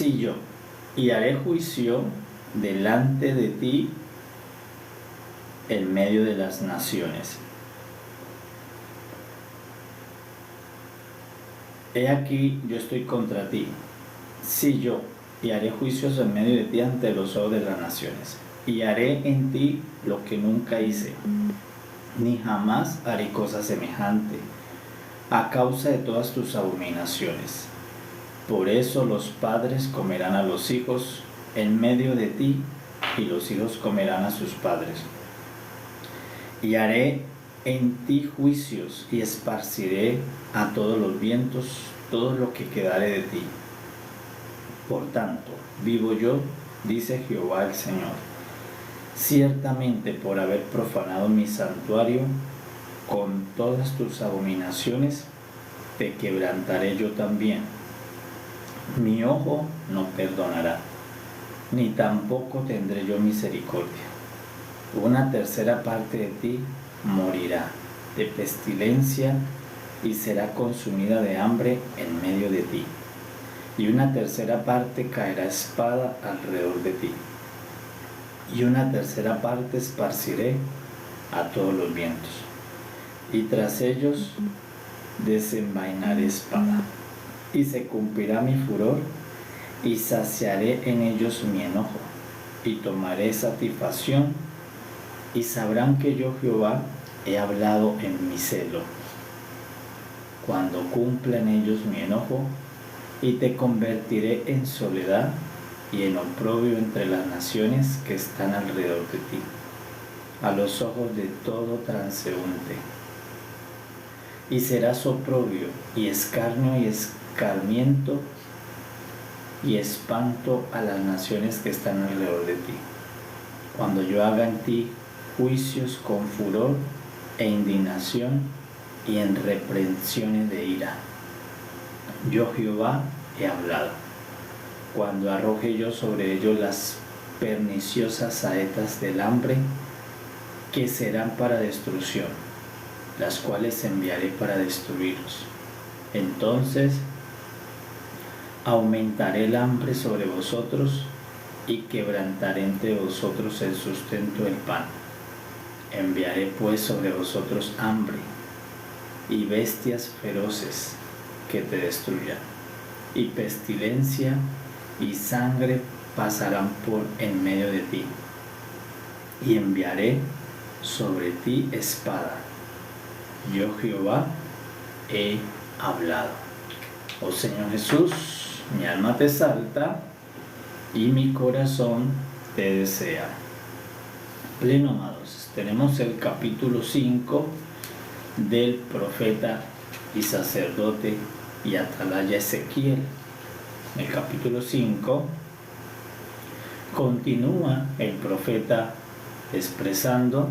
sí yo, y haré juicio delante de ti en medio de las naciones. He aquí, yo estoy contra ti, sí yo, y haré juicios en medio de ti ante los ojos de las naciones, y haré en ti lo que nunca hice, ni jamás haré cosa semejante, a causa de todas tus abominaciones. Por eso los padres comerán a los hijos en medio de ti, y los hijos comerán a sus padres. Y haré en ti juicios, y esparciré a todos los vientos todo lo que quedare de ti. Por tanto, vivo yo, dice Jehová el Señor, ciertamente por haber profanado mi santuario, con todas tus abominaciones, te quebrantaré yo también. Mi ojo no perdonará, ni tampoco tendré yo misericordia. Una tercera parte de ti morirá de pestilencia y será consumida de hambre en medio de ti. Y una tercera parte caerá espada alrededor de ti. Y una tercera parte esparciré a todos los vientos. Y tras ellos desenvainaré espada. Y se cumplirá mi furor, y saciaré en ellos mi enojo, y tomaré satisfacción, y sabrán que yo Jehová he hablado en mi celo, cuando cumpla en ellos mi enojo, y te convertiré en soledad y en oprobio entre las naciones que están alrededor de ti, a los ojos de todo transeúnte. Y serás oprobio y escarnio y escarmiento y espanto a las naciones que están alrededor de ti, cuando yo haga en ti juicios con furor e indignación y en reprensiones de ira. Yo Jehová he hablado, cuando arroje yo sobre ellos las perniciosas saetas del hambre, que serán para destrucción, las cuales enviaré para destruirlos. Entonces aumentaré el hambre sobre vosotros, y quebrantaré entre vosotros el sustento del pan. Enviaré pues sobre vosotros hambre y bestias feroces que te destruyan, y pestilencia y sangre pasarán por en medio de ti, y enviaré sobre ti espada. Yo Jehová he hablado. Oh Señor Jesús, mi alma te exalta y mi corazón te desea. Pleno, amados, tenemos el capítulo 5 del profeta y sacerdote y atalaya Ezequiel. En el capítulo 5 continúa el profeta expresando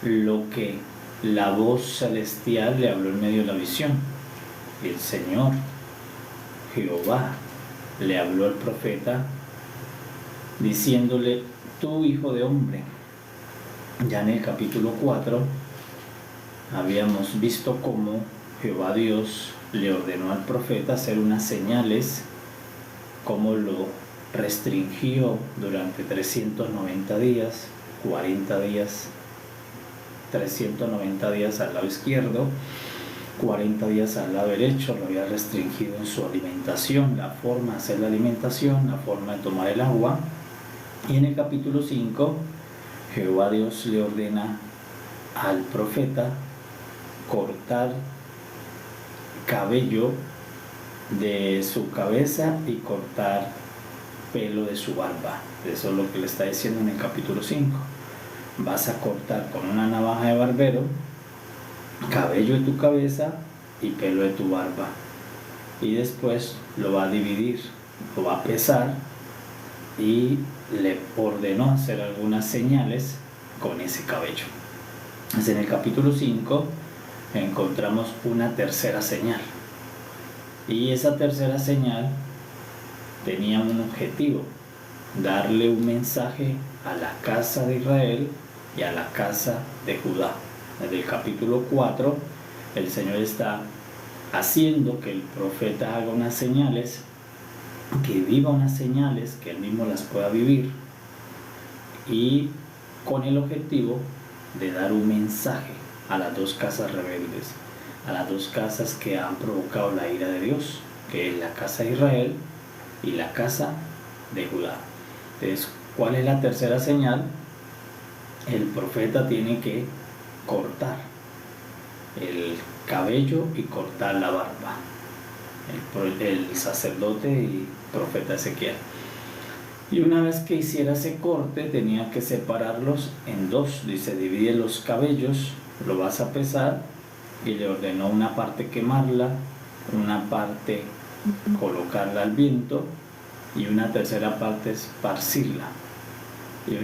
lo que la voz celestial le habló en medio de la visión. El Señor Jehová le habló al profeta diciéndole: tú, hijo de hombre. Ya en el capítulo 4 habíamos visto cómo Jehová Dios le ordenó al profeta hacer unas señales, cómo lo restringió durante 390 días, 40 días, 390 días al lado izquierdo, 40 días al lado derecho. Lo había restringido en su alimentación, la forma de hacer la alimentación, la forma de tomar el agua. Y en el capítulo 5, Jehová Dios le ordena al profeta cortar cabello de su cabeza y cortar pelo de su barba. Eso es lo que le está diciendo en el capítulo 5. Vas a cortar con una navaja de barbero cabello de tu cabeza y pelo de tu barba, y después lo va a dividir, lo va a pesar, y le ordenó hacer algunas señales con ese cabello. En el capítulo 5 encontramos una tercera señal, y esa tercera señal tenía un objetivo: darle un mensaje a la casa de Israel y a la casa de Judá. Desde el capítulo 4 el Señor está haciendo que el profeta haga unas señales que viva unas señales, que él mismo las pueda vivir, y con el objetivo de dar un mensaje a las dos casas rebeldes, a las dos casas que han provocado la ira de Dios, que es la casa de Israel y la casa de Judá. Entonces, ¿cuál es la tercera señal? El profeta tiene que cortar el cabello y cortar la barba. El sacerdote y profeta Ezequiel. Y una vez que hiciera ese corte, tenía que separarlos en dos. Dice, divide los cabellos, lo vas a pesar, y le ordenó una parte quemarla, una parte colocarla al viento, y una tercera parte esparcirla. Y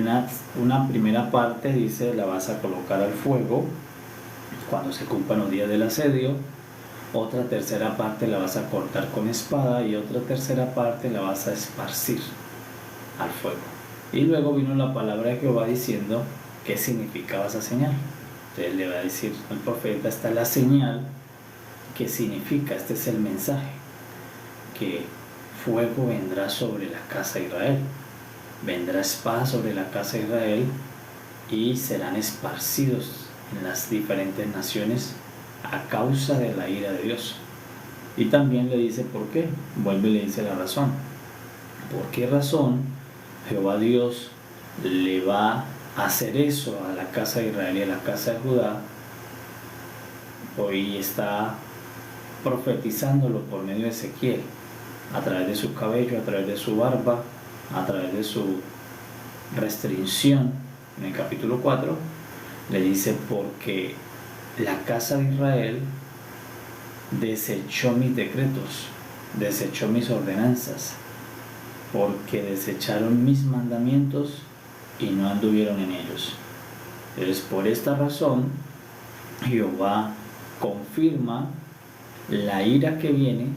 una primera parte, dice, la vas a colocar al fuego cuando se cumplan los días del asedio. Otra tercera parte la vas a cortar con espada, y otra tercera parte la vas a esparcir al fuego. Y luego vino la palabra de Jehová diciendo qué significaba esa señal. Entonces le va a decir al profeta, esta es la señal, qué significa, este es el mensaje, que fuego vendrá sobre la casa de Israel, vendrá espada sobre la casa de Israel, y serán esparcidos en las diferentes naciones a causa de la ira de Dios. Y también le dice por qué, vuelve y le dice la razón. ¿Por qué razón Jehová Dios le va a hacer eso a la casa de Israel y a la casa de Judá? Hoy está profetizándolo por medio de Ezequiel, a través de su cabello, a través de su barba, a través de su restricción. En el capítulo 4 le dice, porque la casa de Israel desechó mis decretos, desechó mis ordenanzas, porque desecharon mis mandamientos y no anduvieron en ellos. Entonces, por esta razón, Jehová confirma la ira que viene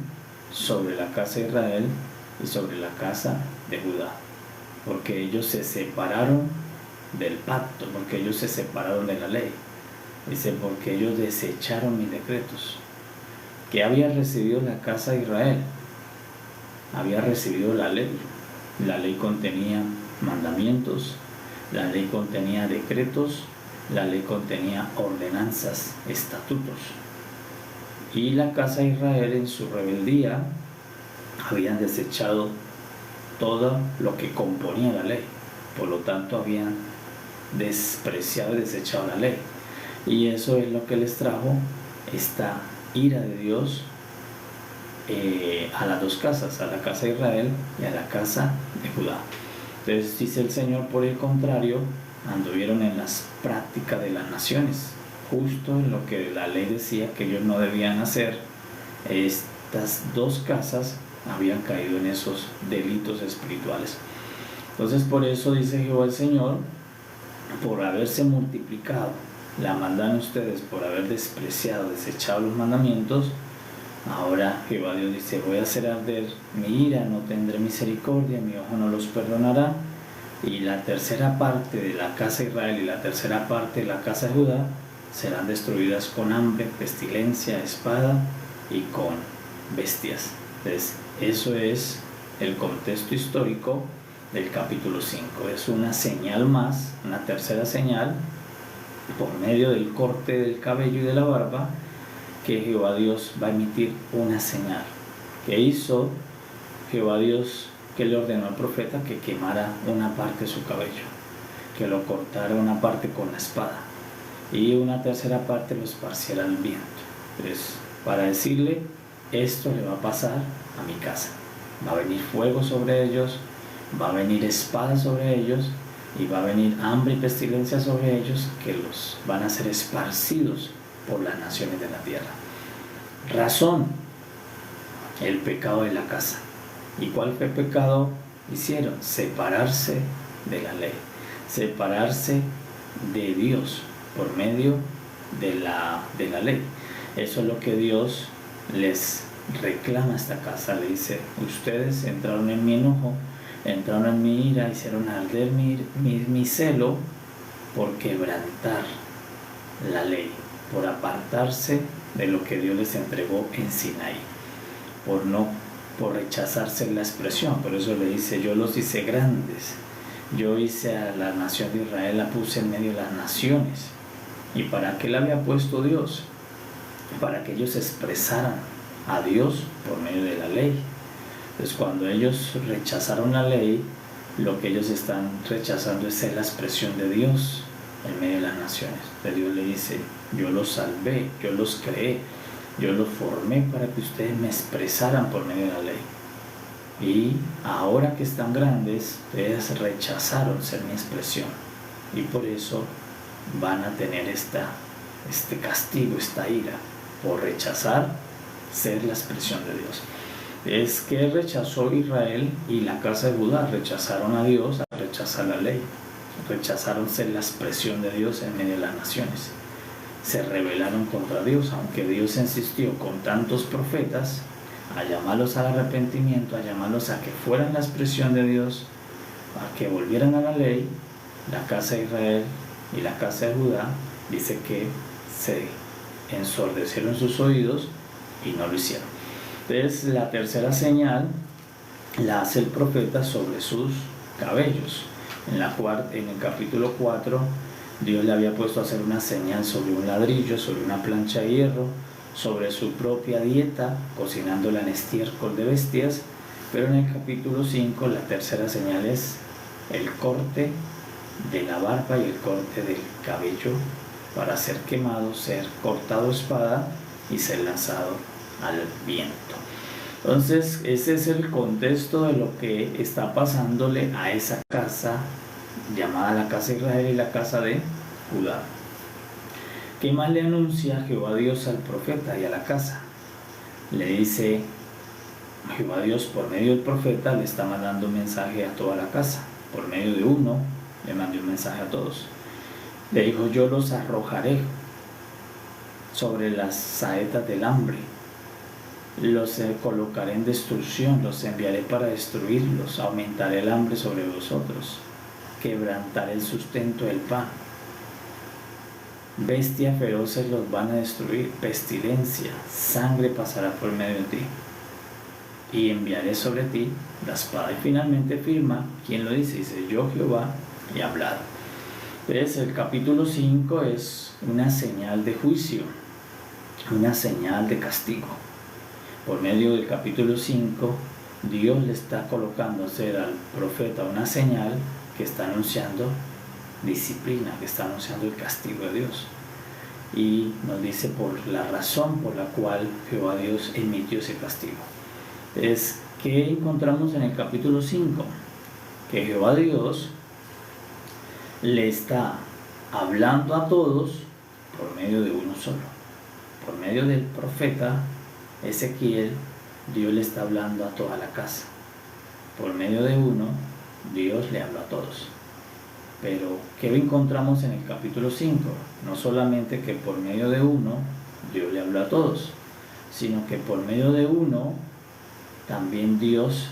sobre la casa de Israel y sobre la casa de Judá, porque ellos se separaron del pacto, porque ellos se separaron de la ley. Dice, porque ellos desecharon mis decretos. Que había recibido la casa de Israel, había recibido la ley. La ley contenía mandamientos, la ley contenía decretos, la ley contenía ordenanzas, estatutos. Y la casa de Israel, en su rebeldía, habían desechado todo lo que componía la ley. Por lo tanto, habían despreciado y desechado la ley. Y eso es lo que les trajo esta ira de Dios a las dos casas, a la casa de Israel y a la casa de Judá. Entonces dice el Señor, por el contrario, anduvieron en las prácticas de las naciones, justo en lo que la ley decía que ellos no debían hacer. Estas dos casas habían caído en esos delitos espirituales. Entonces, por eso dice Jehová el Señor, por haberse multiplicado la maldad en ustedes, por haber despreciado, desechado los mandamientos, ahora Jehová Dios dice, voy a hacer arder mi ira, no tendré misericordia, mi ojo no los perdonará, y la tercera parte de la casa de Israel y la tercera parte de la casa de Judá serán destruidas con hambre, pestilencia, espada y con bestias. Entonces, eso es el contexto histórico del capítulo 5. Es una señal más, una tercera señal, por medio del corte del cabello y de la barba, que Jehová Dios va a emitir una señal. Que hizo Jehová Dios, que le ordenó al profeta que quemara una parte de su cabello, que lo cortara una parte con la espada, y una tercera parte lo esparciera al viento. Entonces, para decirle, esto le va a pasar a mi casa. Va a venir fuego sobre ellos, va a venir espada sobre ellos, y va a venir hambre y pestilencia sobre ellos, que los van a ser esparcidos por las naciones de la tierra. Razón, el pecado de la casa. ¿Y cuál fue el pecado? Hicieron separarse de la ley, separarse de Dios por medio de la ley. Eso es lo que Dios les reclama a esta casa. Le dice, ustedes entraron en mi enojo, entraron en mi ira, hicieron arder mi celo por quebrantar la ley, por apartarse de lo que Dios les entregó en Sinaí, por no por rechazarse la expresión. Por eso le dice, yo los hice grandes, yo hice a la nación de Israel, la puse en medio de las naciones. ¿Y para qué la había puesto Dios? Para que ellos expresaran a Dios por medio de la ley. Entonces cuando ellos rechazaron la ley, lo que ellos están rechazando es la expresión de Dios en medio de las naciones. Entonces Dios le dice, yo los salvé, yo los creé, yo los formé para que ustedes me expresaran por medio de la ley. Y ahora que están grandes, ustedes rechazaron ser mi expresión. Y por eso van a tener este castigo, esta ira, por rechazar ser la expresión de Dios. Es que rechazó Israel y la casa de Judá, rechazaron a Dios, a rechazar la ley, rechazaron ser la expresión de Dios en medio de las naciones, se rebelaron contra Dios, aunque Dios insistió con tantos profetas a llamarlos al arrepentimiento, a llamarlos a que fueran la expresión de Dios, a que volvieran a la ley. La casa de Israel y la casa de Judá dice que se ensordecieron sus oídos y no lo hicieron. Entonces la tercera señal la hace el profeta sobre sus cabellos. En el capítulo 4, Dios le había puesto a hacer una señal sobre un ladrillo, sobre una plancha de hierro, sobre su propia dieta, cocinándola en estiércol de bestias. Pero en el capítulo 5 la tercera señal es el corte de la barba y el corte del cabello para ser quemado, ser cortado a espada y ser lanzado al viento. Entonces ese es el contexto de lo que está pasándole a esa casa llamada la casa de Israel y la casa de Judá. ¿Qué más le anuncia Jehová Dios al profeta y a la casa? Le dice Jehová Dios por medio del profeta, le está mandando un mensaje a toda la casa. Por medio de uno le mandó un mensaje a todos. Le dijo, yo los arrojaré sobre las saetas del hambre, los colocaré en destrucción, los enviaré para destruirlos, aumentaré el hambre sobre vosotros, quebrantaré el sustento del pan. Bestias feroces los van a destruir, pestilencia, sangre pasará por medio de ti, y enviaré sobre ti la espada. Y finalmente firma, ¿quién lo dice? Dice, yo Jehová he hablado. Entonces el capítulo 5 es una señal de juicio, una señal de castigo. Por medio del capítulo 5, Dios le está colocando a hacer al profeta una señal que está anunciando disciplina, que está anunciando el castigo de Dios. Y nos dice por la razón por la cual Jehová Dios emitió ese castigo. Entonces, ¿qué encontramos en el capítulo 5? Que Jehová Dios le está hablando a todos por medio de uno solo. Por medio del profeta Ezequiel, Dios le está hablando a toda la casa. Por medio de uno, Dios le habla a todos. Pero, ¿qué encontramos en el capítulo 5? No solamente que por medio de uno, Dios le habla a todos, sino que por medio de uno, también Dios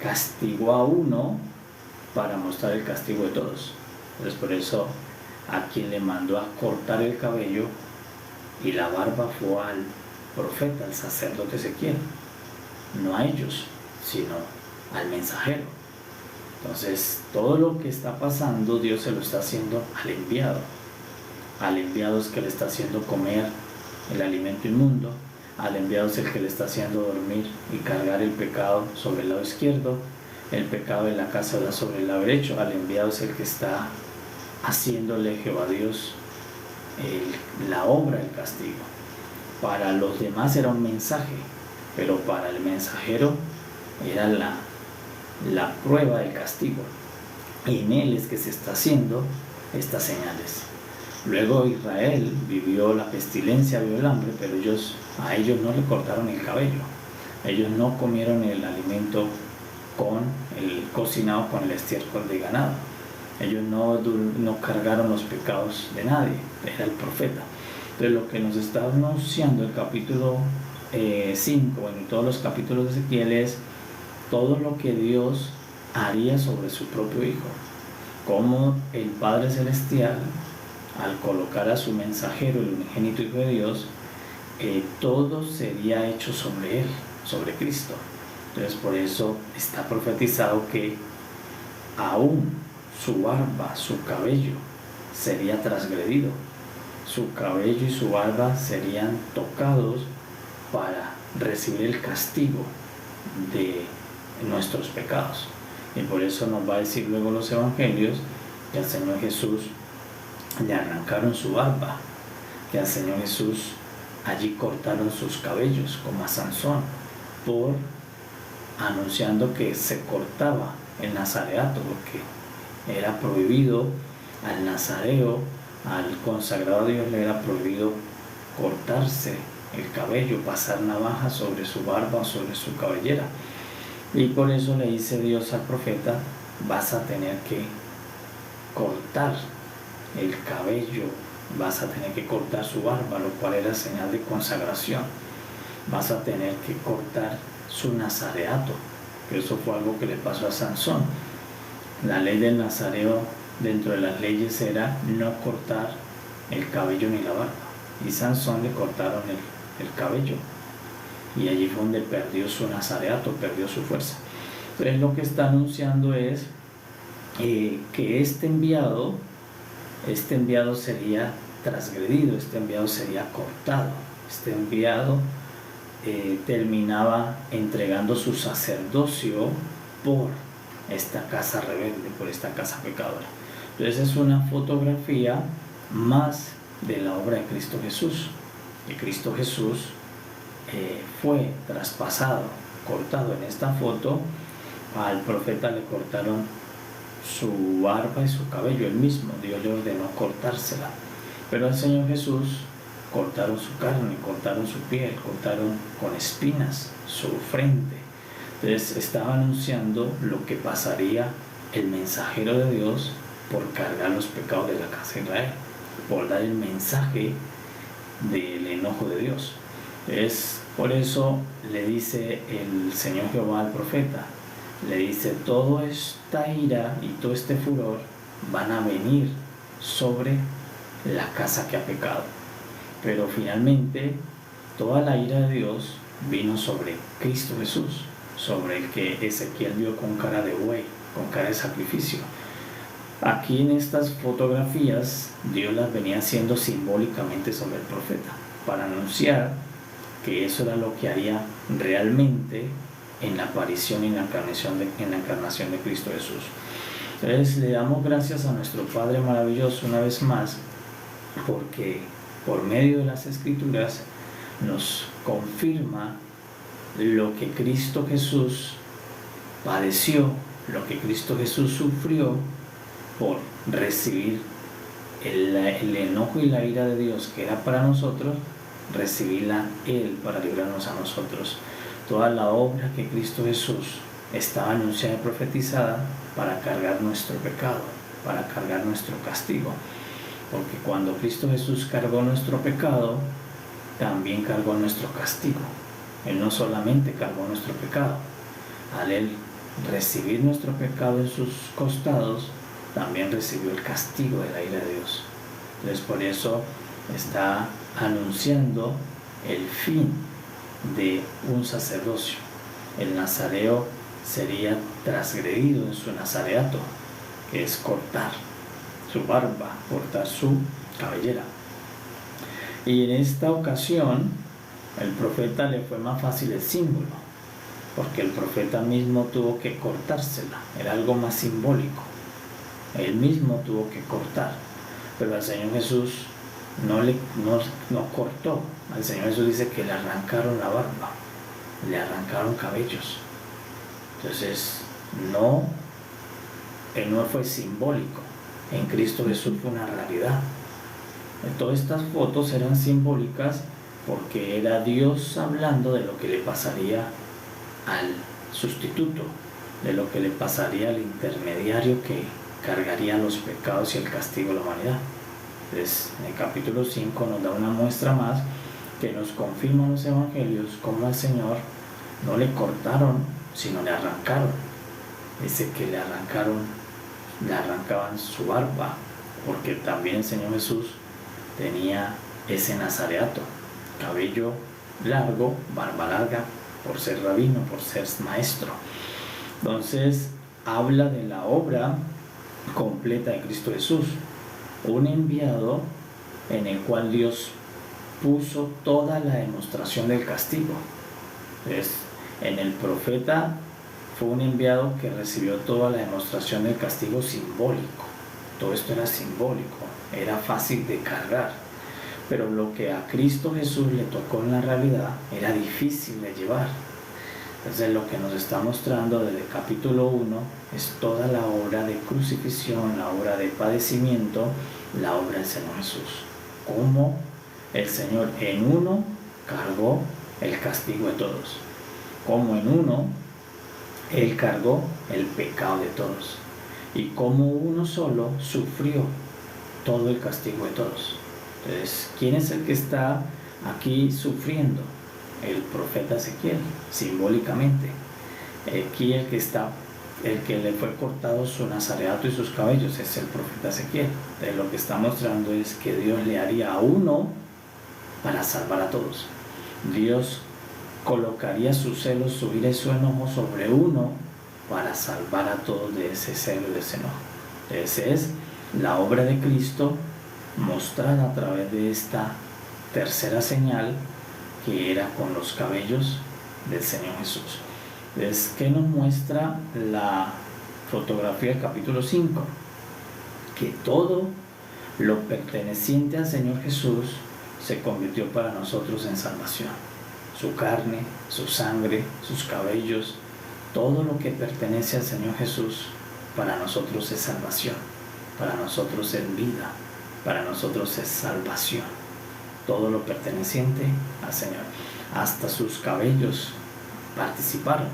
castigó a uno para mostrar el castigo de todos. Entonces, por eso, a quien le mandó a cortar el cabello y la barba fue al profeta, al sacerdote Ezequiel, no a ellos, sino al mensajero. Entonces, todo lo que está pasando, Dios se lo está haciendo al enviado. Al enviado es que le está haciendo comer el alimento inmundo, al enviado es el que le está haciendo dormir y cargar el pecado sobre el lado izquierdo, el pecado de la casa da sobre el lado derecho, al enviado es el que está haciéndole Jehová Dios la obra del castigo. Para los demás era un mensaje, pero para el mensajero era la prueba del castigo, y en él es que se está haciendo estas señales. Luego Israel vivió la pestilencia, vivió el hambre, pero a ellos no le cortaron el cabello, ellos no comieron el alimento cocinado con el estiércol de ganado, ellos no cargaron los pecados de nadie, era el profeta. Entonces lo que nos está anunciando el capítulo 5, en todos los capítulos de Ezequiel, es todo lo que Dios haría sobre su propio Hijo, como el Padre Celestial, al colocar a su mensajero, el unigénito Hijo de Dios, todo sería hecho sobre él. sobre Cristo. Entonces por eso está profetizado que aún su barba, su cabello sería transgredido. Su cabello y su barba serían tocados para recibir el castigo de nuestros pecados. Y por eso nos va a decir luego los evangelios que al Señor Jesús le arrancaron su barba, que al Señor Jesús allí cortaron sus cabellos, como a Sansón, por anunciando que se cortaba el nazareato, porque era prohibido al nazareo, al consagrado a Dios le era prohibido cortarse el cabello, pasar navaja sobre su barba o sobre su cabellera. Y por eso le dice Dios al profeta: vas a tener que cortar el cabello, vas a tener que cortar su barba, lo cual era señal de consagración. Vas a tener que cortar su nazareato, que eso fue algo que le pasó a Sansón. La ley del nazareo, dentro de las leyes, era no cortar el cabello ni la barba, y Sansón le cortaron el cabello, y allí fue donde perdió su nazareato, perdió su fuerza. Entonces lo que está anunciando es que este enviado sería transgredido, este enviado sería cortado, este enviado terminaba entregando su sacerdocio por esta casa rebelde, por esta casa pecadora. Entonces es una fotografía más de la obra de Cristo Jesús. Que Cristo Jesús fue traspasado, cortado. En esta foto al profeta le cortaron su barba y su cabello, él mismo, Dios le ordenó cortársela. Pero al Señor Jesús cortaron su carne, cortaron su piel, cortaron con espinas su frente. Entonces estaba anunciando lo que pasaría el mensajero de Dios por cargar los pecados de la casa de Israel, por dar el mensaje del enojo de Dios. Es por eso le dice el Señor Jehová al profeta, le dice: toda esta ira y todo este furor van a venir sobre la casa que ha pecado. Pero finalmente toda la ira de Dios vino sobre Cristo Jesús, sobre el que Ezequiel vio con cara de buey, con cara de sacrificio. Aquí en estas fotografías Dios las venía haciendo simbólicamente sobre el profeta, para anunciar que eso era lo que haría realmente en la aparición y en la encarnación de Cristo Jesús. Entonces le damos gracias a nuestro Padre maravilloso una vez más, porque por medio de las Escrituras nos confirma lo que Cristo Jesús padeció, lo que Cristo Jesús sufrió por recibir el enojo y la ira de Dios que era para nosotros, recibirla Él para librarnos a nosotros. Toda la obra que Cristo Jesús estaba anunciada y profetizada para cargar nuestro pecado, para cargar nuestro castigo. Porque cuando Cristo Jesús cargó nuestro pecado, también cargó nuestro castigo. Él no solamente cargó nuestro pecado, al Él recibir nuestro pecado en sus costados, también recibió el castigo de la ira de Dios. Entonces por eso está anunciando el fin de un sacerdocio. El nazareo sería transgredido en su nazareato, que es cortar su barba, cortar su cabellera. Y en esta ocasión el profeta le fue más fácil el símbolo, porque el profeta mismo tuvo que cortársela, era algo más simbólico. Él mismo tuvo que cortar, pero al Señor Jesús no cortó. Al Señor Jesús dice que le arrancaron la barba, le arrancaron cabellos. Entonces él no fue simbólico. En Cristo Jesús fue una realidad. Todas estas fotos eran simbólicas porque era Dios hablando de lo que le pasaría al sustituto, de lo que le pasaría al intermediario que cargaría los pecados y el castigo de la humanidad. Entonces, en el capítulo 5 nos da una muestra más que nos confirma en los evangelios cómo al Señor no le cortaron, sino le arrancaron. Dice que le arrancaban su barba, porque también el Señor Jesús tenía ese nazareato, cabello largo, barba larga, por ser rabino, por ser maestro. Entonces habla de la obra completa de Cristo Jesús, un enviado en el cual Dios puso toda la demostración del castigo. Entonces, en el profeta fue un enviado que recibió toda la demostración del castigo simbólico. Todo esto era simbólico, era fácil de cargar, pero lo que a Cristo Jesús le tocó en la realidad era difícil de llevar. Entonces lo que nos está mostrando desde el capítulo 1 es toda la obra de crucifixión, la obra de padecimiento, la obra del Señor Jesús. Cómo el Señor en uno cargó el castigo de todos. Cómo en uno Él cargó el pecado de todos. Y cómo uno solo sufrió todo el castigo de todos. Entonces, ¿quién es el que está aquí sufriendo? El profeta Ezequiel, simbólicamente. Aquí el que le fue cortado su nazareato y sus cabellos es el profeta Ezequiel. Entonces, lo que está mostrando es que Dios le haría a uno para salvar a todos. Dios colocaría su celo, su ira y su enojo sobre uno para salvar a todos de ese celo y de ese enojo. Esa es la obra de Cristo mostrada a través de esta tercera señal, que era con los cabellos del Señor Jesús. Entonces, ¿qué nos muestra la fotografía del capítulo 5? Que todo lo perteneciente al Señor Jesús se convirtió para nosotros en salvación. Su carne, su sangre, sus cabellos, todo lo que pertenece al Señor Jesús para nosotros es salvación, para nosotros es vida, para nosotros es salvación. Todo lo perteneciente al Señor, hasta sus cabellos participaron.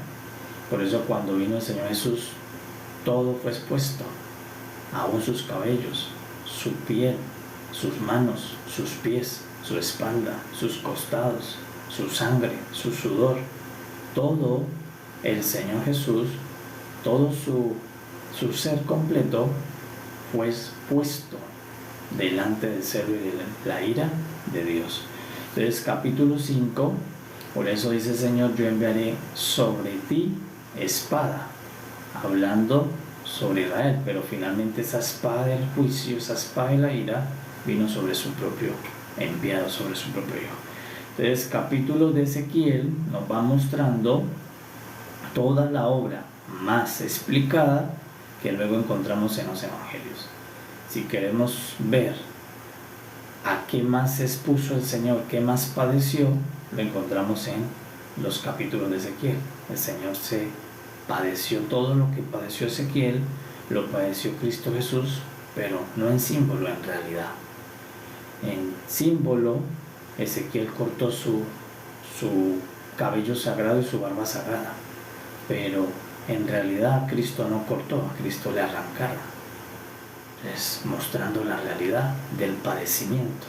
Por eso cuando vino el Señor Jesús, todo fue expuesto, aún sus cabellos, su piel, sus manos, sus pies, su espalda, sus costados, su sangre, su sudor, todo el Señor Jesús, todo su ser completo fue expuesto delante del celo y de la ira de Dios. Entonces, capítulo 5, por eso dice el Señor: yo enviaré sobre ti espada, hablando sobre Israel, pero finalmente esa espada del juicio, esa espada de la ira, vino sobre su propio enviado, sobre su propio hijo. Entonces, capítulo de Ezequiel nos va mostrando toda la obra más explicada que luego encontramos en los evangelios. Si queremos ver a qué más se expuso el Señor, qué más padeció, lo encontramos en los capítulos de Ezequiel. El Señor se padeció todo lo que padeció Ezequiel, lo padeció Cristo Jesús, pero no en símbolo, en realidad. En símbolo, Ezequiel cortó su cabello sagrado y su barba sagrada, pero en realidad Cristo no cortó, a Cristo le arrancaron. Es mostrando la realidad del padecimiento,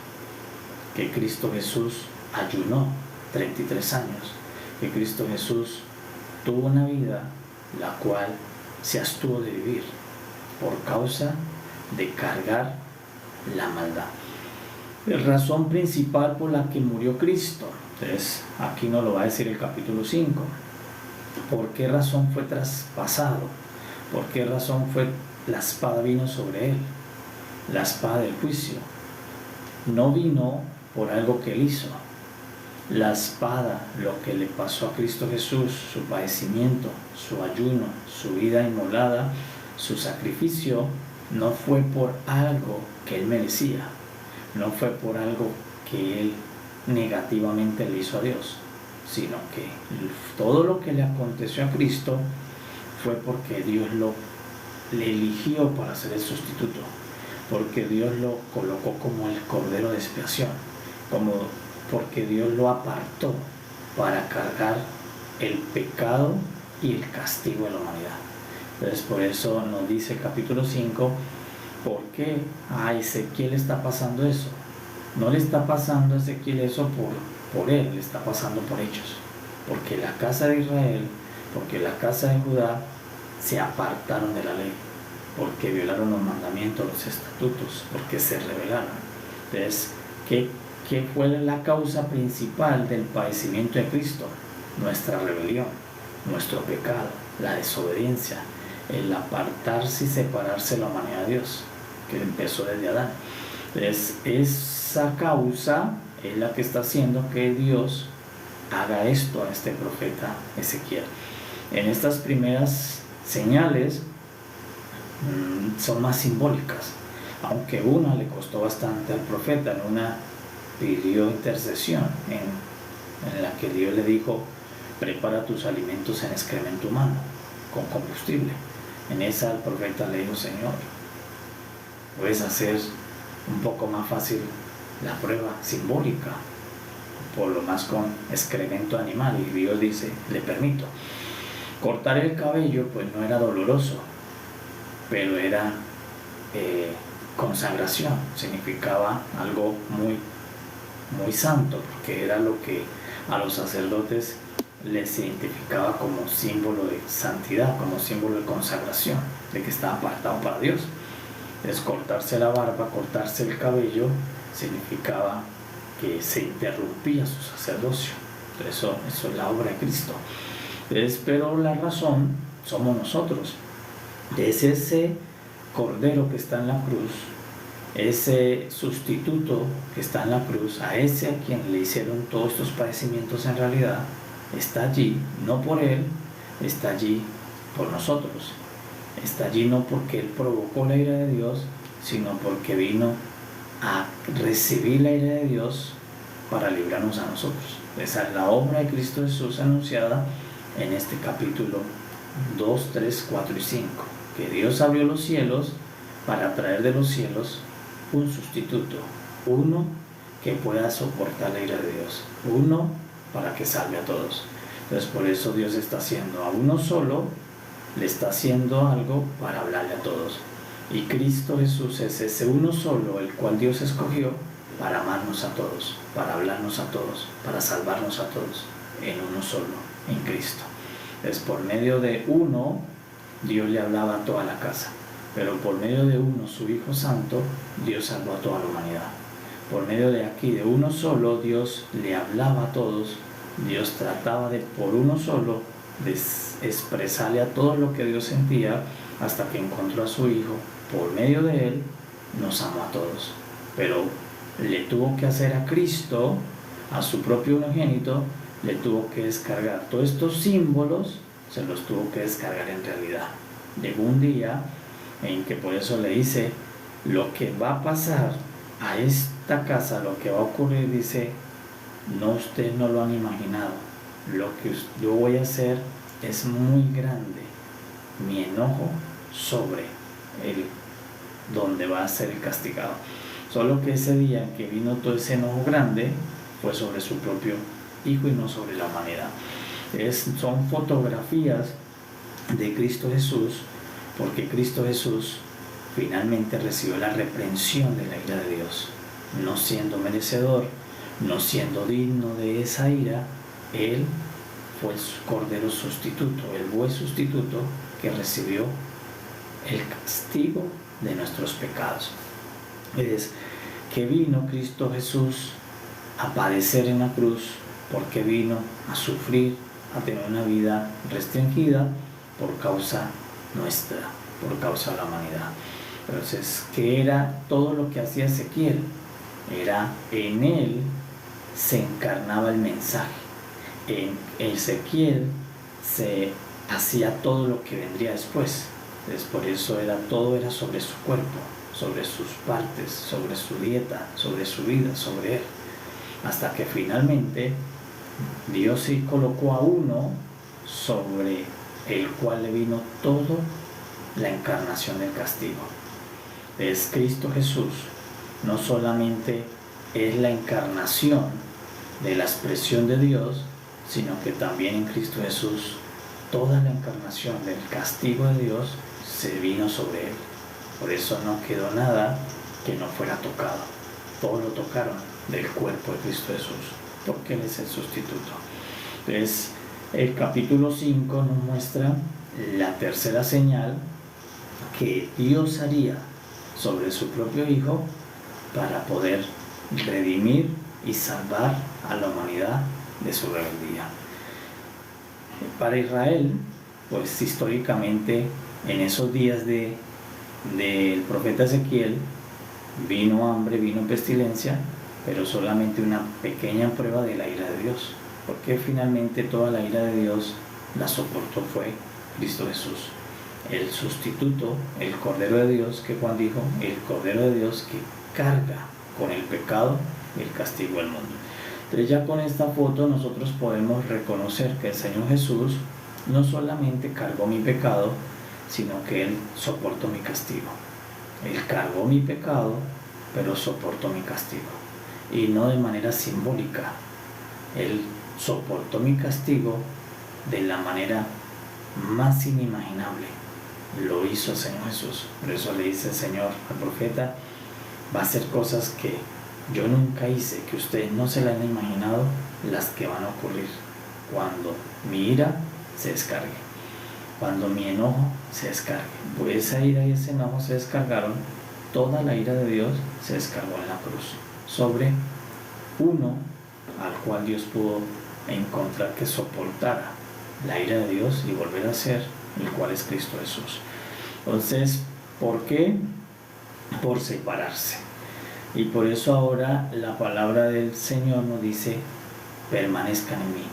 que Cristo Jesús ayunó 33 años, que Cristo Jesús tuvo una vida la cual se abstuvo de vivir por causa de cargar la maldad. La razón principal por la que murió Cristo, entonces aquí nos lo va a decir el capítulo 5. ¿Por qué razón fue traspasado? ¿Por qué razón la espada vino sobre él? La espada del juicio no vino por algo que él hizo. La espada, lo que le pasó a Cristo Jesús, su padecimiento, su ayuno, su vida inmolada, su sacrificio, no fue por algo que él merecía, no fue por algo que él negativamente le hizo a Dios, sino que todo lo que le aconteció a Cristo fue porque Dios le eligió para ser el sustituto, porque Dios lo colocó como el cordero de expiación, porque Dios lo apartó para cargar el pecado y el castigo de la humanidad. Entonces, por eso nos dice el capítulo 5, ¿por qué a Ezequiel está pasando eso? No le está pasando a Ezequiel eso por él, le está pasando por ellos, porque la casa de Israel, porque la casa de Judá se apartaron de la ley, porque violaron los mandamientos, los estatutos, porque se rebelaron. Entonces, ¿qué fue la causa principal del padecimiento de Cristo? nuestra rebelión, nuestro pecado, la desobediencia, el apartarse y separarse de la humanidad de Dios, que empezó desde Adán. Entonces, esa causa es la que está haciendo que Dios haga esto a este profeta Ezequiel. En estas primeras señales son más simbólicas, aunque una le costó bastante al profeta. En una pidió intercesión, en la que Dios le dijo: prepara tus alimentos en excremento humano, con combustible. En esa el profeta le dijo: Señor, puedes hacer un poco más fácil la prueba simbólica, por lo más con excremento animal. Y Dios dice: le permito. Cortar el cabello pues no era doloroso, pero era consagración, significaba algo muy santo, porque era lo que a los sacerdotes les identificaba como símbolo de santidad, como símbolo de consagración, de que estaba apartado para Dios. Entonces, cortarse la barba, cortarse el cabello, significaba que se interrumpía su sacerdocio. Eso es la obra de Cristo. Entonces, pero la razón somos nosotros. Es ese Cordero que está en la cruz, ese sustituto que está en la cruz, a ese a quien le hicieron todos estos padecimientos, en realidad está allí, no por él, está allí por nosotros. Está allí no porque él provocó la ira de Dios, sino porque vino a recibir la ira de Dios para librarnos a nosotros. Esa es la obra de Cristo Jesús anunciada en este capítulo 2, 3, 4 y 5. Que Dios abrió los cielos para traer de los cielos un sustituto, uno que pueda soportar la ira de Dios, uno para que salve a todos. Entonces, por eso Dios está haciendo a uno solo, le está haciendo algo para hablarle a todos. Y Cristo Jesús es ese uno solo, el cual Dios escogió para amarnos a todos, para hablarnos a todos, para salvarnos a todos, en uno solo, en Cristo. Es por medio de uno, Dios le hablaba a toda la casa, pero por medio de uno, su Hijo Santo, Dios salvó a toda la humanidad. Por medio de aquí, de uno solo, Dios le hablaba a todos. Dios trataba de, por uno solo, de expresarle a todo lo que Dios sentía, hasta que encontró a su Hijo. Por medio de él nos amó a todos, pero le tuvo que hacer a Cristo, a su propio unigénito, le tuvo que descargar todos estos símbolos, se los tuvo que descargar en realidad. Llegó un día en que, por eso le dice, lo que va a pasar a esta casa, lo que va a ocurrir, dice: no, ustedes no lo han imaginado, lo que yo voy a hacer es muy grande, mi enojo sobre él, donde va a ser el castigado. Solo que ese día en que vino todo ese enojo grande fue sobre su propio Hijo y no sobre la humanidad. Son fotografías de Cristo Jesús, porque Cristo Jesús finalmente recibió la reprensión de la ira de Dios, no siendo merecedor, no siendo digno de esa ira. Él fue el Cordero sustituto, el buen sustituto que recibió el castigo de nuestros pecados. Es que vino Cristo Jesús a padecer en la cruz, porque vino a sufrir, a tener una vida restringida por causa nuestra, por causa de la humanidad. Entonces, ¿qué era todo lo que hacía Ezequiel? Era, en él se encarnaba el mensaje. En Ezequiel se hacía todo lo que vendría después. Entonces, por eso todo era sobre su cuerpo, sobre sus partes, sobre su dieta, sobre su vida, sobre él. Hasta que finalmente Dios sí colocó a uno sobre el cual le vino todo la encarnación del castigo. Es Cristo Jesús. No solamente es la encarnación de la expresión de Dios, sino que también en Cristo Jesús toda la encarnación del castigo de Dios se vino sobre él. Por eso no quedó nada que no fuera tocado. Todo lo tocaron del cuerpo de Cristo Jesús, porque él es el sustituto. Entonces, el capítulo 5 nos muestra la tercera señal que Dios haría sobre su propio Hijo para poder redimir y salvar a la humanidad de su rebeldía. Para Israel, pues históricamente, en esos días del profeta Ezequiel, vino hambre, vino pestilencia, pero solamente una pequeña prueba de la ira de Dios, porque finalmente toda la ira de Dios la soportó fue Cristo Jesús, el sustituto, el Cordero de Dios, que Juan dijo, el Cordero de Dios que carga con el pecado y el castigo del mundo. Entonces ya con esta foto nosotros podemos reconocer que el Señor Jesús no solamente cargó mi pecado, sino que Él soportó mi castigo. Él cargó mi pecado, pero soportó mi castigo. Y no de manera simbólica. Él soportó mi castigo de la manera más inimaginable. Lo hizo el Señor Jesús. Por eso le dice el Señor al profeta, va a hacer cosas que yo nunca hice, que ustedes no se la han imaginado, las que van a ocurrir cuando mi ira se descargue, cuando mi enojo se descargue. Pues esa ira y ese enojo se descargaron, toda la ira de Dios se descargó en la cruz, sobre uno al cual Dios pudo encontrar que soportara la ira de Dios y volver a ser, el cual es Cristo Jesús. Entonces, ¿por qué? Por separarse. Y por eso ahora la palabra del Señor nos dice, permanezcan en mí.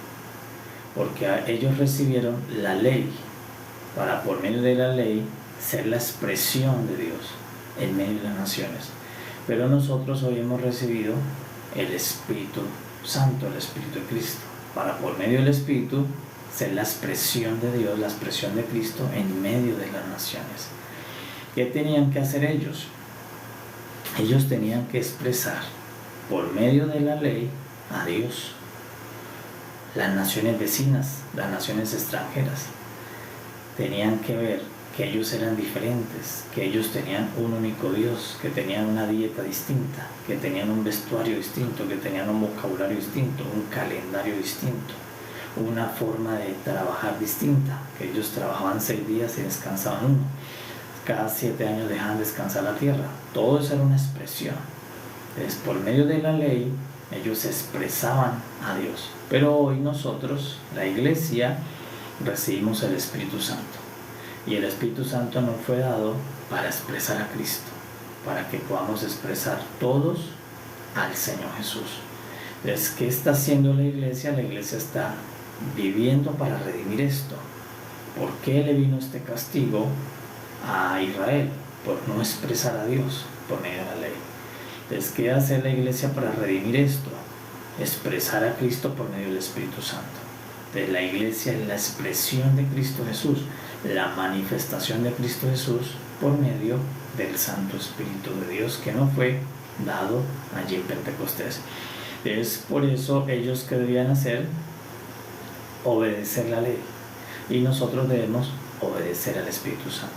Porque ellos recibieron la ley, para por medio de la ley ser la expresión de Dios en medio de las naciones. Pero nosotros hoy hemos recibido el Espíritu Santo, el Espíritu de Cristo, para por medio del Espíritu ser la expresión de Dios, la expresión de Cristo en medio de las naciones. ¿Qué tenían que hacer ellos? Ellos tenían que expresar por medio de la ley a Dios. Las naciones vecinas, las naciones extranjeras, tenían que ver que ellos eran diferentes, que ellos tenían un único Dios, que tenían una dieta distinta, que tenían un vestuario distinto, que tenían un vocabulario distinto, un calendario distinto, una forma de trabajar distinta, que ellos trabajaban 6 días y descansaban 1. Cada 7 años dejaban descansar la tierra. Todo eso era una expresión. Entonces, por medio de la ley, ellos expresaban a Dios. Pero hoy nosotros, la iglesia, recibimos el Espíritu Santo. Y el Espíritu Santo nos fue dado para expresar a Cristo, para que podamos expresar todos al Señor Jesús. Entonces, ¿qué está haciendo la iglesia? La iglesia está viviendo para redimir esto. ¿Por qué le vino este castigo a Israel? Por no expresar a Dios por medio de la ley. Entonces, ¿qué hace la iglesia para redimir esto? Expresar a Cristo por medio del Espíritu Santo. Entonces, la iglesia es la expresión de Cristo Jesús, la manifestación de Cristo Jesús por medio del Santo Espíritu de Dios que nos fue dado allí en Pentecostés. Es por eso ellos que debían hacer, obedecer la ley, y nosotros debemos obedecer al Espíritu Santo.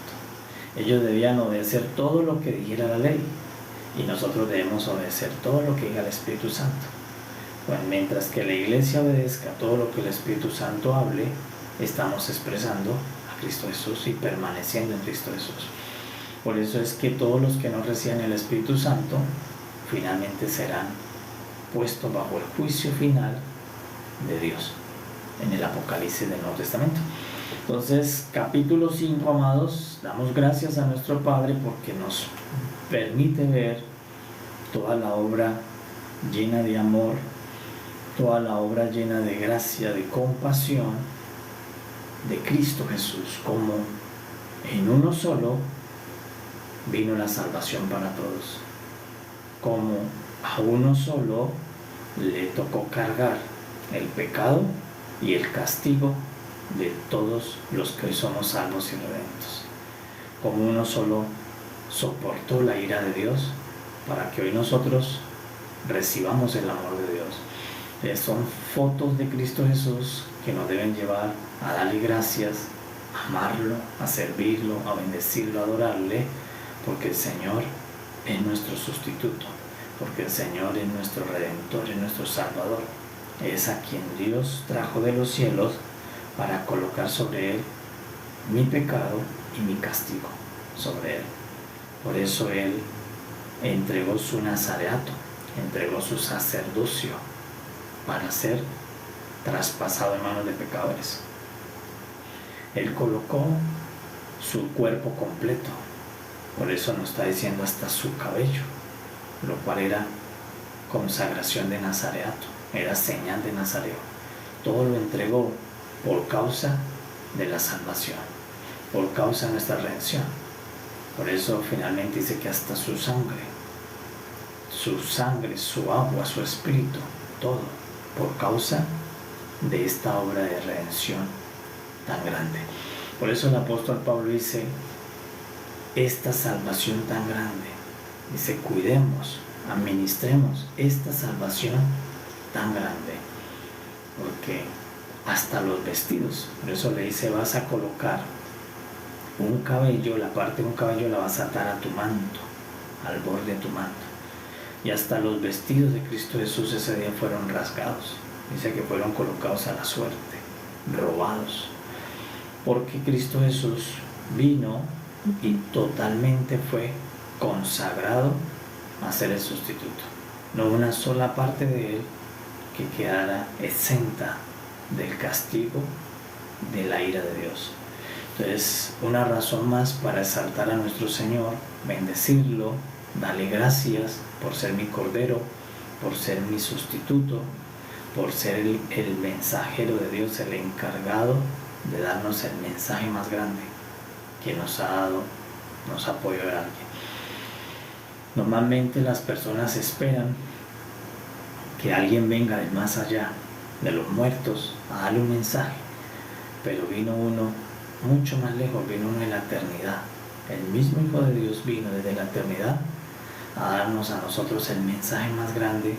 Ellos debían obedecer todo lo que dijera la ley, y nosotros debemos obedecer todo lo que diga el Espíritu Santo. Bueno, mientras que la iglesia obedezca todo lo que el Espíritu Santo hable, estamos expresando a Cristo Jesús y permaneciendo en Cristo Jesús. Por eso es que todos los que no reciban el Espíritu Santo finalmente serán puestos bajo el juicio final de Dios en el Apocalipsis del Nuevo Testamento. Entonces, capítulo 5, amados, damos gracias a nuestro Padre porque nos permite ver toda la obra llena de amor, toda la obra llena de gracia, de compasión de Cristo Jesús, como en uno solo vino la salvación para todos, como a uno solo le tocó cargar el pecado y el castigo de todos los que hoy somos salvos y redentos, como uno solo soportó la ira de Dios para que hoy nosotros recibamos el amor de Dios. Son fotos de Cristo Jesús que nos deben llevar a darle gracias, a amarlo, a servirlo, a bendecirlo, a adorarle, porque el Señor es nuestro sustituto, porque el Señor es nuestro Redentor, es nuestro Salvador. Es a quien Dios trajo de los cielos para colocar sobre Él mi pecado y mi castigo sobre Él. Por eso Él entregó su nazareato, entregó su sacerdocio para ser traspasado en manos de pecadores. Él colocó su cuerpo completo. Por eso nos está diciendo hasta su cabello, lo cual era consagración de nazareato, era señal de nazareo. Todo lo entregó por causa de la salvación, por causa de nuestra redención. Por eso finalmente dice que hasta su sangre, su agua, su espíritu, todo, por causa de esta obra de redención tan grande. Por eso el apóstol Pablo dice, esta salvación tan grande, dice, cuidemos, administremos esta salvación tan grande, porque hasta los vestidos, por eso le dice, vas a colocar un cabello, la parte de un cabello la vas a atar a tu manto, al borde de tu manto, y hasta los vestidos de Cristo Jesús ese día fueron rasgados, dice que fueron colocados a la suerte, robados, porque Cristo Jesús vino y totalmente fue consagrado a ser el sustituto. No una sola parte de él que quedara exenta del castigo de la ira de Dios. Entonces, una razón más para exaltar a nuestro Señor, bendecirlo, darle gracias por ser mi cordero, por ser mi sustituto, por ser el mensajero de Dios, el encargado de darnos el mensaje más grande que nos ha dado, nos ha podido dar alguien. Normalmente las personas esperan que alguien venga del más allá, de los muertos, a darle un mensaje, pero vino uno mucho más lejos, vino uno en la eternidad. El mismo Hijo de Dios vino desde la eternidad a darnos a nosotros el mensaje más grande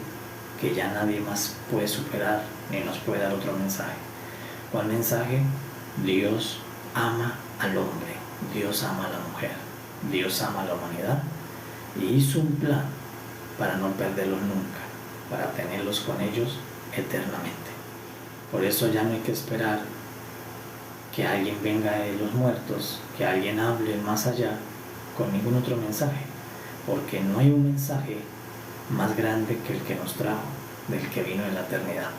que ya nadie más puede superar ni nos puede dar otro mensaje. ¿Cuál mensaje? Dios ama al hombre, Dios ama a la mujer, Dios ama a la humanidad y hizo un plan para no perderlos nunca, para tenerlos con ellos eternamente. Por eso ya no hay que esperar que alguien venga de los muertos, que alguien hable más allá con ningún otro mensaje, porque no hay un mensaje más grande que el que nos trajo, del que vino en la eternidad,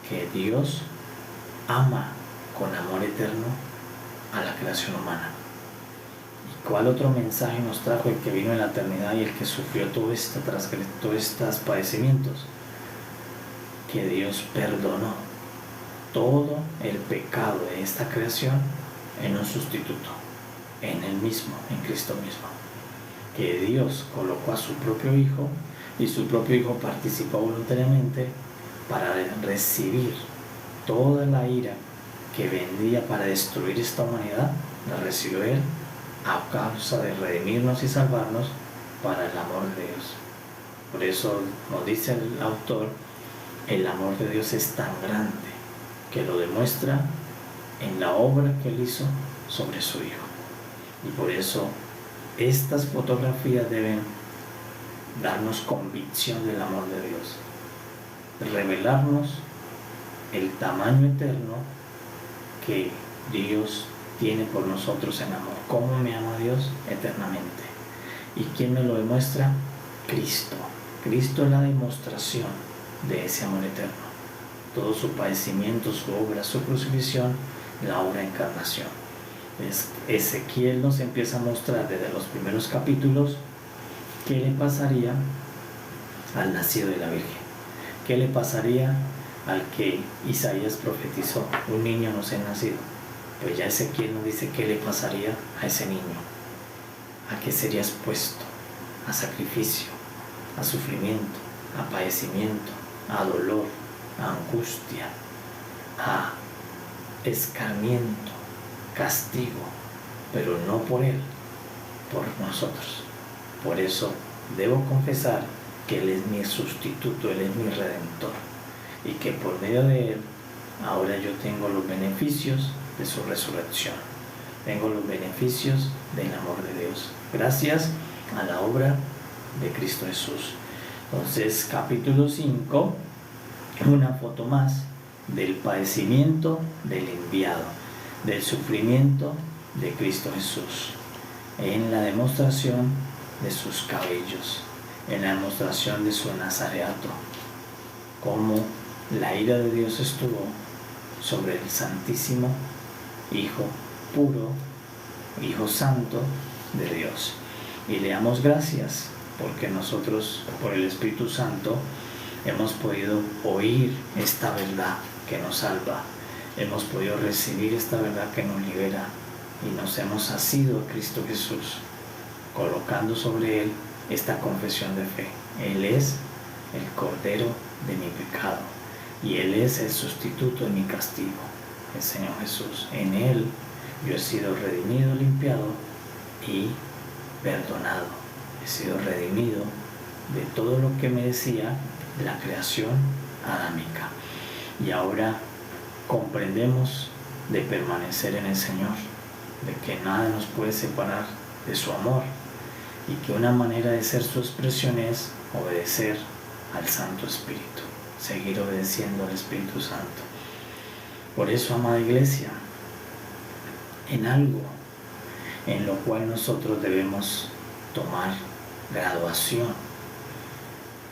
que Dios ama con amor eterno a la creación humana. ¿Y cuál otro mensaje nos trajo el que vino en la eternidad y el que sufrió todos estos padecimientos? Que Dios perdonó todo el pecado de esta creación en un sustituto, en Él mismo, en Cristo mismo. Que Dios colocó a su propio Hijo y su propio Hijo participó voluntariamente para recibir toda la ira que vendría para destruir esta humanidad, la recibió Él a causa de redimirnos y salvarnos para el amor de Dios. Por eso nos dice el autor, el amor de Dios es tan grande que lo demuestra en la obra que Él hizo sobre su Hijo. Y por eso estas fotografías deben darnos convicción del amor de Dios, revelarnos el tamaño eterno que Dios tiene por nosotros en amor. ¿Cómo me ama Dios? Eternamente. ¿Y quién me lo demuestra? Cristo. Cristo es la demostración de ese amor eterno. Todo su padecimiento, su obra, su crucifixión, la obra de encarnación. Ezequiel nos empieza a mostrar desde los primeros capítulos qué le pasaría al nacido de la Virgen. ¿Qué le pasaría al que Isaías profetizó? Un niño nos ha nacido. Pues ya Ezequiel nos dice qué le pasaría a ese niño. ¿A qué sería expuesto? A sacrificio, a sufrimiento, a padecimiento, a dolor, a angustia, a escarmiento, castigo, pero no por Él, por nosotros. Por eso debo confesar que Él es mi sustituto, Él es mi redentor, y que por medio de Él ahora yo tengo los beneficios de su resurrección, tengo los beneficios del amor de Dios, gracias a la obra de Cristo Jesús. Entonces, capítulo 5, una foto más del padecimiento del enviado, del sufrimiento de Cristo Jesús, en la demostración de sus cabellos, en la demostración de su nazareato, como la ira de Dios estuvo sobre el Santísimo Hijo puro, Hijo santo de Dios. Y le damos gracias porque nosotros, por el Espíritu Santo, hemos podido oír esta verdad que nos salva. Hemos podido recibir esta verdad que nos libera y nos hemos asido a Cristo Jesús, colocando sobre Él esta confesión de fe. Él es el Cordero de mi pecado y Él es el sustituto de mi castigo, el Señor Jesús. En Él yo he sido redimido, limpiado y perdonado. He sido redimido de todo lo que merecía la creación adámica. Y ahora comprendemos de permanecer en el Señor, de que nada nos puede separar de su amor y que una manera de ser su expresión es obedecer al Santo Espíritu, seguir obedeciendo al Espíritu Santo. Por eso, amada iglesia, en algo en lo cual nosotros debemos tomar graduación,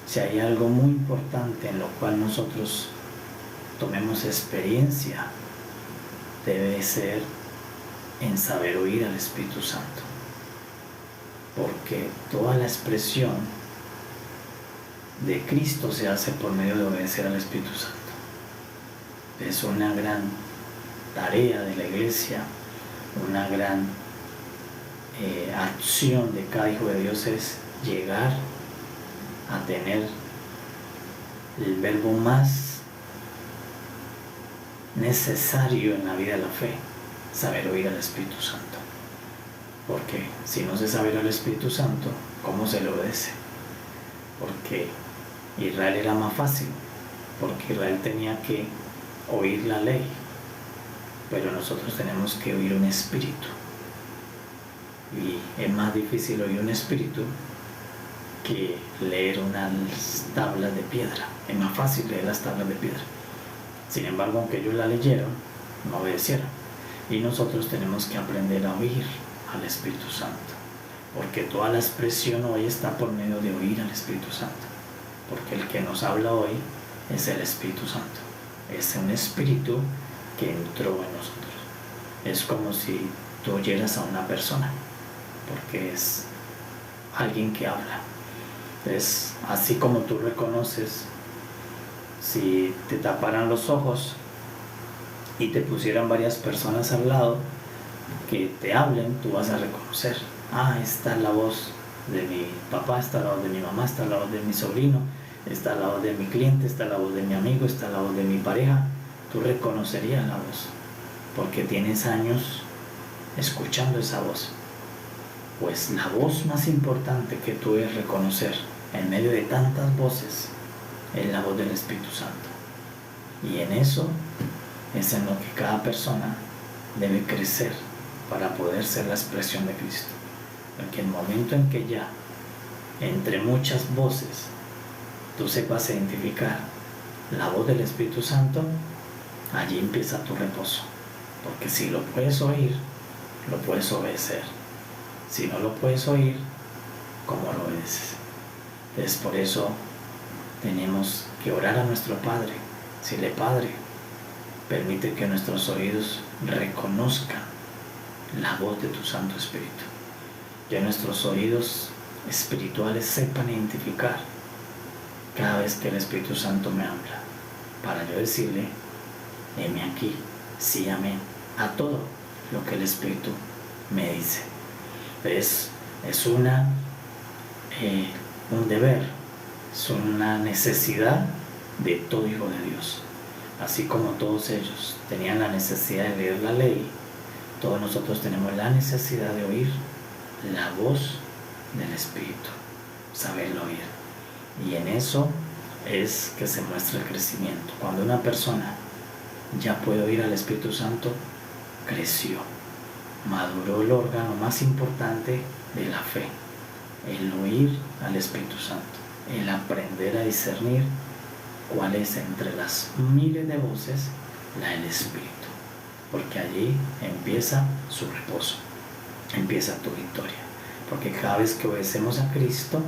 si hay algo muy importante en lo cual nosotros tomemos experiencia, debe ser en saber oír al Espíritu Santo, porque toda la expresión de Cristo se hace por medio de obedecer al Espíritu Santo. Es una gran tarea de la iglesia, una gran acción de cada hijo de Dios es llegar a tener el verbo más necesario en la vida de la fe, saber oír al Espíritu Santo. Porque si no se sabe oír al Espíritu Santo, ¿cómo se le obedece? Porque Israel era más fácil, porque Israel tenía que oír la ley, pero nosotros tenemos que oír un espíritu. Y es más difícil oír un espíritu que leer unas tablas de piedra. Es más fácil leer las tablas de piedra. Sin embargo, aunque ellos la leyeron, no obedecieron. Y nosotros tenemos que aprender a oír al Espíritu Santo, porque toda la expresión hoy está por medio de oír al Espíritu Santo, porque el que nos habla hoy es el Espíritu Santo. Es un espíritu que entró en nosotros. Es como si tú oyeras a una persona, porque es alguien que habla. Es así como tú reconoces, si te taparan los ojos y te pusieran varias personas al lado que te hablen, tú vas a reconocer, está la voz de mi papá, está la voz de mi mamá, está la voz de mi sobrino, está la voz de mi cliente, está la voz de mi amigo, está la voz de mi pareja. Tú reconocerías la voz porque tienes años escuchando esa voz. Pues la voz más importante que tú debes reconocer en medio de tantas voces es la voz del Espíritu Santo. Y en eso es en lo que cada persona debe crecer para poder ser la expresión de Cristo. Porque el momento en que ya entre muchas voces tú sepas identificar la voz del Espíritu Santo, allí empieza tu reposo. Porque si lo puedes oír, lo puedes obedecer. Si no lo puedes oír, ¿cómo lo obedeces? Entonces por eso tenemos que orar a nuestro Padre. Decirle: Padre, permite que nuestros oídos reconozcan la voz de tu Santo Espíritu. Que nuestros oídos espirituales sepan identificar cada vez que el Espíritu Santo me habla, para yo decirle: heme aquí, sí, amén, a todo lo que el Espíritu me dice. Es un deber, es una necesidad de todo hijo de Dios. Así como todos ellos tenían la necesidad de leer la ley, todos nosotros tenemos la necesidad de oír la voz del Espíritu, saberlo oír. Y en eso es que se muestra el crecimiento. Cuando una persona ya puede oír al Espíritu Santo, creció, maduró el órgano más importante de la fe, el oír al Espíritu Santo, el aprender a discernir cuál es entre las miles de voces la del Espíritu, porque allí empieza su reposo, empieza tu victoria, porque cada vez que obedecemos a Cristo,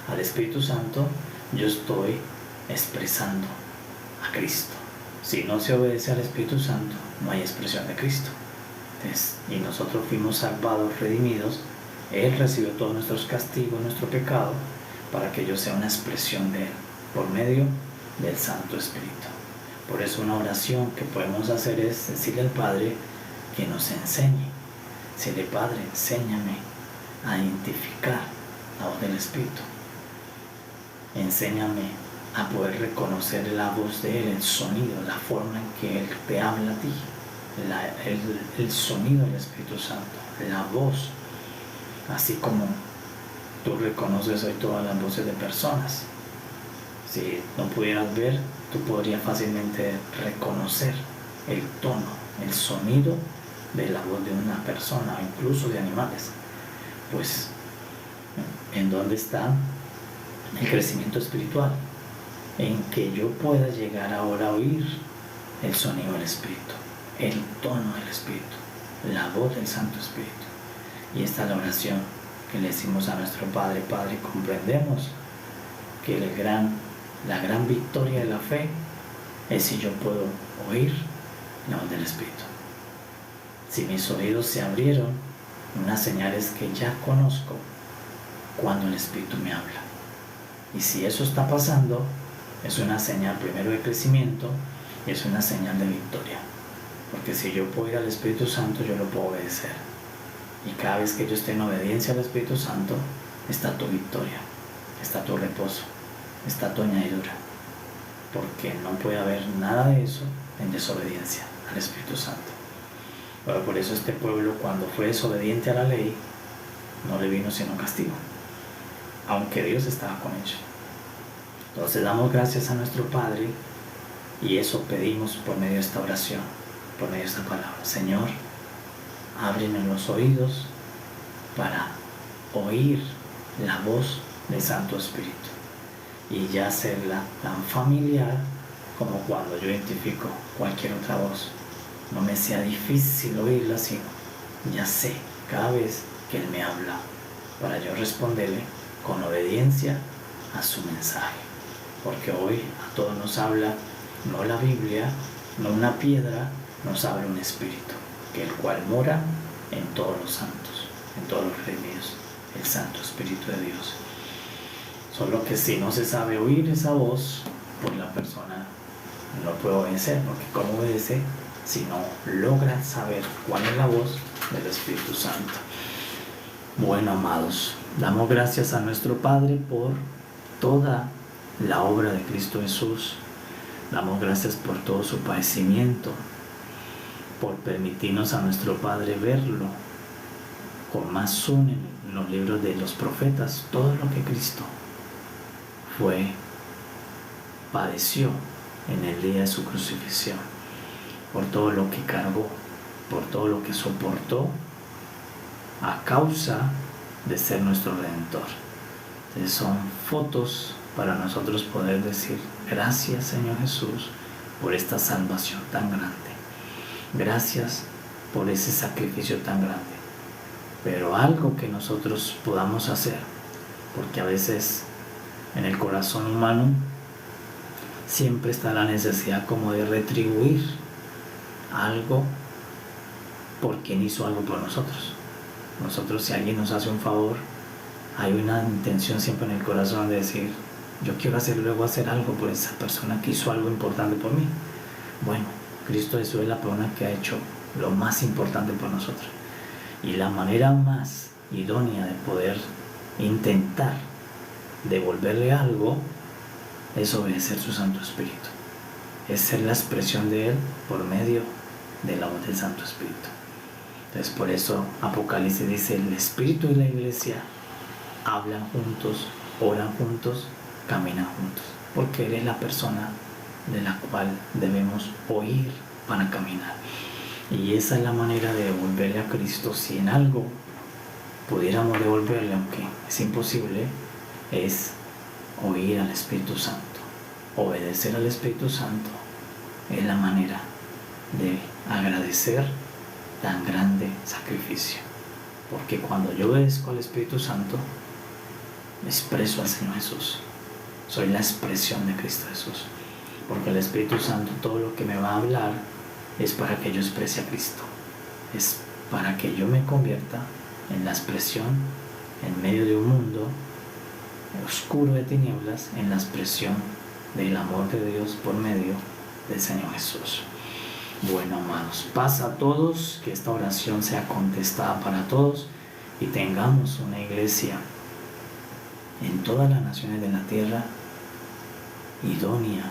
al Espíritu Santo, yo estoy expresando a Cristo. Si no se obedece al Espíritu Santo, no hay expresión de Cristo. Y nosotros fuimos salvados, redimidos. Él recibió todos nuestros castigos, nuestro pecado, para que yo sea una expresión de Él, por medio del Santo Espíritu. Por eso una oración que podemos hacer es decirle al Padre que nos enseñe. Decirle: Padre, enséñame a identificar la voz del Espíritu. Enséñame a poder reconocer la voz de Él, el sonido, la forma en que Él te habla a ti, el sonido del Espíritu Santo, la voz, así como tú reconoces hoy todas las voces de personas. Si no pudieras ver, tú podrías fácilmente reconocer el tono, el sonido de la voz de una persona, incluso de animales. Pues, ¿en dónde está el crecimiento espiritual? En que yo pueda llegar ahora a oír el sonido del Espíritu, el tono del Espíritu, la voz del Santo Espíritu. Y esta es la oración que le decimos a nuestro Padre: Padre, comprendemos que la gran victoria de la fe es si yo puedo oír la voz del Espíritu. Si mis oídos se abrieron, una señal es que ya conozco cuando el Espíritu me habla. Y si eso está pasando, es una señal primero de crecimiento y es una señal de victoria. Porque si yo puedo ir al Espíritu Santo, yo lo puedo obedecer. Y cada vez que yo esté en obediencia al Espíritu Santo, está tu victoria, está tu reposo, está tu añadidura. Porque no puede haber nada de eso en desobediencia al Espíritu Santo. Pero por eso este pueblo, cuando fue desobediente a la ley, no le vino sino castigo, aunque Dios estaba con ellos. Entonces damos gracias a nuestro Padre, y eso pedimos por medio de esta oración, por medio de esta palabra. Señor, ábreme los oídos para oír la voz del Santo Espíritu y ya hacerla tan familiar como cuando yo identifico cualquier otra voz. No me sea difícil oírla, sino ya sé cada vez que Él me habla, para yo responderle con obediencia a su mensaje. Porque hoy a todos nos habla no la Biblia, no una piedra, nos habla un Espíritu, que el cual mora en todos los santos, en todos los redimidos, el Santo Espíritu de Dios. Solo que si no se sabe oír esa voz, pues la persona no puede obedecer, porque ¿cómo obedece si no logra saber cuál es la voz del Espíritu Santo? Bueno, amados, damos gracias a nuestro Padre por toda la obra de Cristo Jesús. Damos gracias por todo su padecimiento, por permitirnos a nuestro Padre verlo con más son en los libros de los profetas, todo lo que Cristo padeció en el día de su crucifixión, por todo lo que cargó, por todo lo que soportó a causa de ser nuestro Redentor. Entonces son fotos para nosotros poder decir: gracias, Señor Jesús, por esta salvación tan grande. Gracias por ese sacrificio tan grande. Pero algo que nosotros podamos hacer, porque a veces en el corazón humano siempre está la necesidad como de retribuir algo por quien hizo algo por nosotros. Nosotros, si alguien nos hace un favor, hay una intención siempre en el corazón de decir: yo quiero luego hacer algo por esa persona que hizo algo importante por mí. Bueno, Cristo Jesús es la persona que ha hecho lo más importante por nosotros. Y la manera más idónea de poder intentar devolverle algo es obedecer su Santo Espíritu. Es ser la expresión de Él por medio de la voz del Santo Espíritu. Entonces, por eso Apocalipsis dice: el Espíritu y la Iglesia hablan juntos, oran juntos, caminan juntos, porque Él es la persona de la cual debemos oír para caminar. Y esa es la manera de devolverle a Cristo. Si en algo pudiéramos devolverle, aunque es imposible, es oír al Espíritu Santo. Obedecer al Espíritu Santo es la manera de agradecer tan grande sacrificio. Porque cuando yo obedezco al Espíritu Santo, expreso al Señor Jesús. Soy la expresión de Cristo Jesús. Porque el Espíritu Santo, todo lo que me va a hablar es para que yo exprese a Cristo. Es para que yo me convierta en la expresión, en medio de un mundo oscuro de tinieblas, en la expresión del amor de Dios por medio del Señor Jesús. Bueno, hermanos, paz a todos, que esta oración sea contestada para todos y tengamos una iglesia en todas las naciones de la tierra idónea,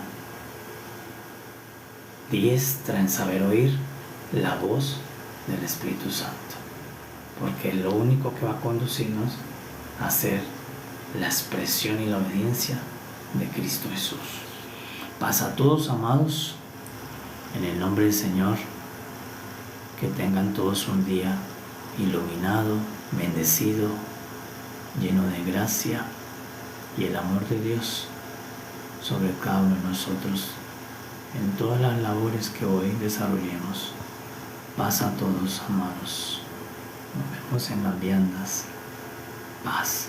diestra en saber oír la voz del Espíritu Santo, porque es lo único que va a conducirnos a ser la expresión y la obediencia de Cristo Jesús. Paz a todos, amados, en el nombre del Señor, que tengan todos un día iluminado, bendecido, lleno de gracia y el amor de Dios sobre cada uno de nosotros en todas las labores que hoy desarrollemos. Paz a todos, amados. Nos vemos en las viandas. Paz.